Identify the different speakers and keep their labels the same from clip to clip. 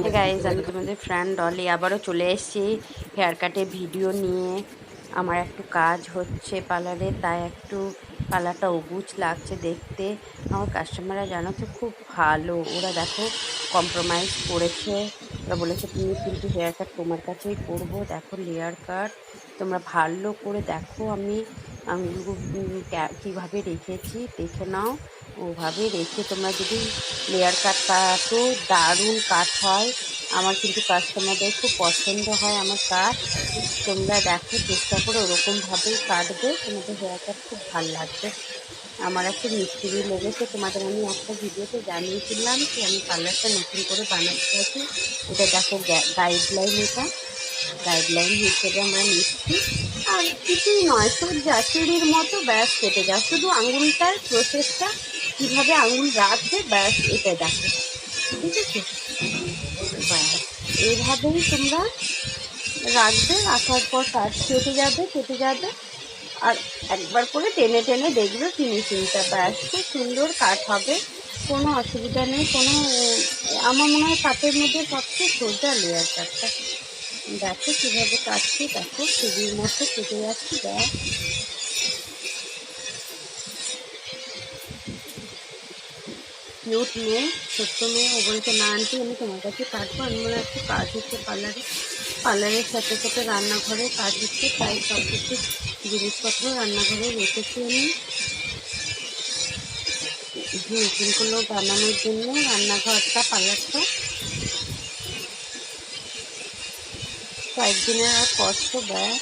Speaker 1: Hey guys, আমি তোমাদের friend Dolly আবারও চলে এসেছি হেয়ার কাটের ভিডিও নিয়ে। আমার একটু কাজ হচ্ছে পার্লারে, তাই একটু পার্লারটা অবুঝ লাগছে দেখতে। আমার কাস্টমাররা জানো তো খুব ভালো, ওরা দেখো কম্প্রোমাইজ করেছে। ওরা বলেছে তুমি কিন্তু হেয়ার কাট তোমার কাছেই করবো, দেখো লেয়ার কাট তোমরা ভালো করে দেখো। আমি আঙুলগুলো কীভাবে রেখেছি দেখে নাও। ওভাবে রেখে তোমরা যদি লেয়ার কাট কাটো, দারুণ কাট হয়। আমার কিন্তু কাস্টমারদের খুব পছন্দ হয় আমার কাট। তোমরা দেখো, চেষ্টা করে ওরকমভাবেই কাটবে, তোমাদের হেয়ার কাট খুব ভালো লাগবে। আমার একটু মিস্ত্রি লেগেছে, তোমাদের আমি একটা ভিডিওতে জানিয়েছিলাম যে আমি পার্লারটা নতুন করে বানাতে চাইছি। এটা দেখো গাইডলাইন, এটা গাইডলাইন হিসেবে আমরা নিচ্ছি। আর কিছুই নয়, সোজা সিঁড়ির মতো ব্যাস কেটে যাও, শুধু আঙুলটার প্রসেসটা কীভাবে আঙুল রাখবে ব্যাস এটা দেখো, ঠিক আছে? ব্যাস এইভাবেই তোমরা রাখবে, রাখার পর কাজ কেটে যাবে। আর একবার করে টেনে টেনে দেখবে ফিনিশিংটা, ব্যাস খুব সুন্দর কাট হবে, কোনো অসুবিধা নেই। আমার মনে হয় কাটের মধ্যে সবচেয়ে সোজা লেয়ার কাটটা। দেখো কীভাবে কাটছি, দেখো সিঁড়ির মতো কেটে যাচ্ছি। ব্যাস কিউট মেয়ে, ছোট্ট মেয়ে, ও বলছে না আন্টি আমি তোমার কাছে কাটবো। আমি মনে একটু কাজ হচ্ছে পার্লারের সাথে সাথে রান্নাঘরে কাজ হচ্ছে, তাই সব কিছু জিনিসপত্র রান্নাঘরে রেখেছি আমি নতুনগুলো বানানোর জন্য। রান্নাঘরটা পার্লারটা কয়েকদিনের আর কষ্ট, ব্যাস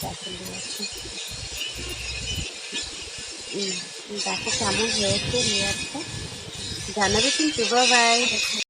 Speaker 1: দেখো আছে। দেখো কেমন হয়েছে লেয়ারটা, জানাবে কিন্তু। Bye bye.